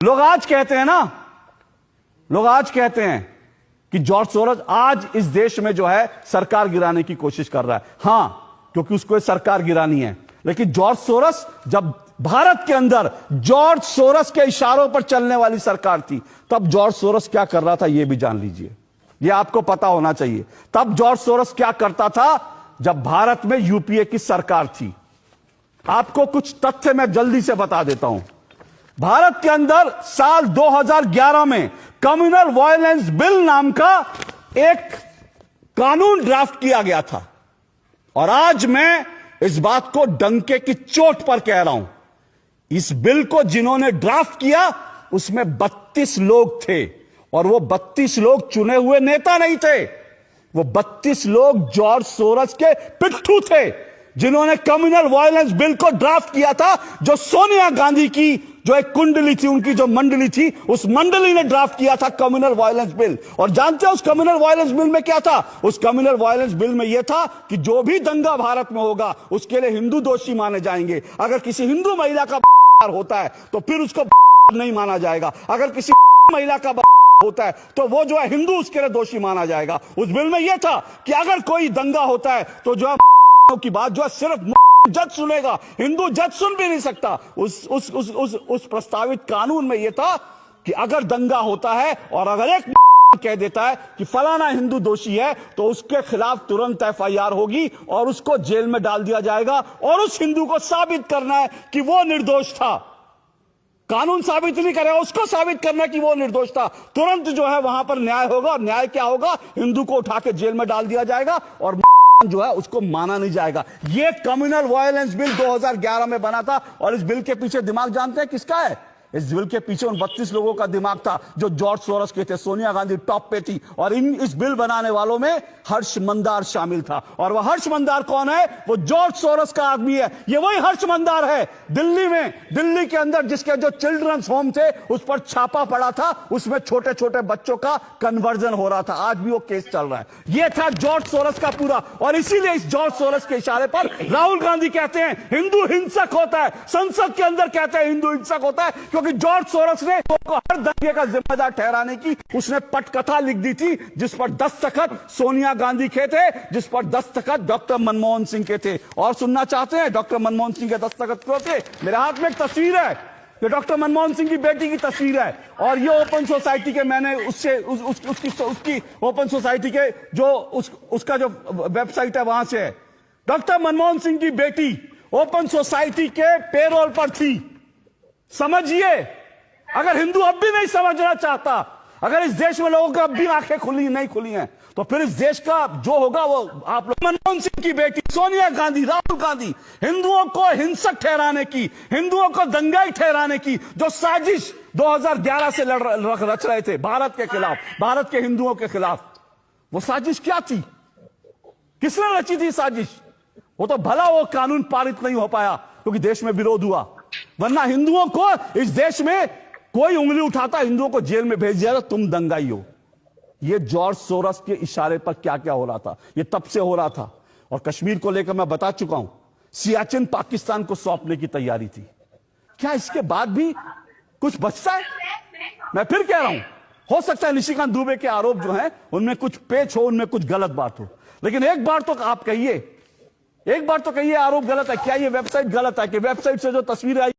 लोग आज कहते हैं ना, लोग आज कहते हैं कि जॉर्ज सोरोस आज इस देश में जो है सरकार गिराने की कोशिश कर रहा है। हां, क्योंकि उसको सरकार गिरानी है। लेकिन जॉर्ज सोरोस, जब भारत के अंदर जॉर्ज सोरोस के इशारों पर चलने वाली सरकार थी, तब जॉर्ज सोरोस क्या कर रहा था यह भी जान लीजिए। यह आपको पता होना चाहिए। तब जॉर्ज सोरोस क्या करता था जब भारत में यूपीए की सरकार थी। आपको कुछ तथ्य मैं जल्दी से बता देता हूं। भारत के अंदर साल 2011 में कम्युनल वायलेंस बिल नाम का एक कानून ड्राफ्ट किया गया था। और आज मैं इस बात को डंके की चोट पर कह रहा हूं, इस बिल को जिन्होंने ड्राफ्ट किया उसमें 32 लोग थे। और वो 32 लोग चुने हुए नेता नहीं थे, वो 32 लोग जॉर्ज सोरोस के पिट्ठू थे, जिन्होंने कम्युनल वायलेंस बिल को ड्राफ्ट किया था। जो सोनिया गांधी की जो एक कुंडली थी, उनकी जो मंडली थी, उस मंडली ने ड्राफ्ट किया था कम्युनल वायलेंस बिल। और जानते हैं उस कम्युनल वायलेंस बिल में क्या था? उस कम्युनल वायलेंस बिल में यह था कि जो भी दंगा भारत में होगा उसके लिए हिंदू दोषी माने जाएंगे। अगर किसी हिंदू महिला का होता है तो फिर उसको नहीं माना जाएगा। अगर किसी महिला का होता है तो वो जो है हिंदू उसके लिए दोषी माना जाएगा। उस बिल में यह था कि अगर कोई दंगा होता है तो जो है की बात जो है सिर्फ जज सुनेगा, हिंदू जज सुन भी नहीं सकता। उस प्रस्तावित कानून में यह था कि अगर दंगा होता है और अगर एक कह देता है कि फलाना हिंदू दोषी है तो उसके खिलाफ तुरंत एफआईआर होगी और उसको जेल में डाल दिया जाएगा। और उस हिंदू को साबित करना है कि वो निर्दोष था। कानून साबित नहीं करेगा, उसको साबित करना कि वो निर्दोष था। तुरंत जो है वहां पर न्याय होगा। और न्याय क्या होगा? हिंदू को उठा के जेल में डाल दिया जाएगा और जो है उसको माना नहीं जाएगा। ये कम्युनल वायलेंस बिल 2011 में बना था। और इस बिल के पीछे दिमाग जानते हैं किसका है? इस बिल के पीछे उन 32 लोगों का दिमाग था जो जॉर्ज सोरोस के थे। सोनिया गांधी टॉप पे थी। और इस बिल बनाने वालों में हर्ष मंदार शामिल था। और वह हर्ष मंदार कौन है? वो जॉर्ज सोरोस का आदमी है। ये वही हर्ष मंदार है दिल्ली में, दिल्ली के अंदर जिसके जो चिल्ड्रंस होम थे उस पर छापा पड़ा था, उसमें छोटे छोटे बच्चों का कन्वर्जन हो रहा था। आज भी वो केस चल रहा है। ये था जॉर्ज सोरोस का पूरा। और इसीलिए इस जॉर्ज सोरोस के इशारे पर राहुल गांधी कहते हैं हिंदू हिंसक होता है, संसद के अंदर कहते हैं हिंदू हिंसक होता है, क्योंकि जॉर्ज सोरोस ने को हर दंगे का जिम्मेदार ठहराने की उसने पटकथा लिख दी थी, जिस पर दस्तखत सोनिया गांधी के थे, जिस पर दस्तखत डॉक्टर मनमोहन सिंह के थे। और सुनना चाहते हैं डॉक्टर मनमोहन सिंह के दस्तखत क्यों थे? मेरे हाथ में एक तस्वीर है, ये डॉक्टर मनमोहन सिंह की बेटी की तस्वीर है। और ये ओपन सोसाइटी के, मैंने उससे उसकी ओपन सोसाइटी के जो उसका जो वेबसाइट है वहां से है। डॉक्टर मनमोहन सिंह की बेटी ओपन सोसाइटी के पेरोल पर थी। समझिए, अगर हिंदू अब भी नहीं समझना चाहता, अगर इस देश में लोगों की अब भी आंखें खुली नहीं खुली हैं, तो फिर इस देश का जो होगा वो आप लोग। मनमोहन सिंह की बेटी सोनिया गांधी, राहुल गांधी हिंदुओं को हिंसक ठहराने की, हिंदुओं को दंगाई ठहराने की जो साजिश 2011 से रच रहे थे भारत के खिलाफ, भारत के हिंदुओं के खिलाफ, वो साजिश क्या थी? किसने रची थी साजिश? वो तो भला वो कानून पारित नहीं हो पाया क्योंकि देश में विरोध हुआ, वरना हिंदुओं को इस देश में कोई उंगली उठाता हिंदुओं को जेल में भेज दिया, तुम दंगाई हो। ये जॉर्ज सोरोस के इशारे पर क्या क्या हो रहा था, ये तब से हो रहा था। और कश्मीर को लेकर मैं बता चुका हूं, सियाचिन पाकिस्तान को सौंपने की तैयारी थी। क्या इसके बाद भी कुछ बचता है? मैं फिर कह रहा हूं, हो सकता है निशिकांत दुबे के आरोप जो हैं उनमें कुछ पेच हो, उनमें कुछ गलत बात हो, लेकिन एक बार तो आप कहिए, एक बार तो कहिए आरोप गलत है। क्या ये वेबसाइट गलत है कि वेबसाइट से जो तस्वीरें आई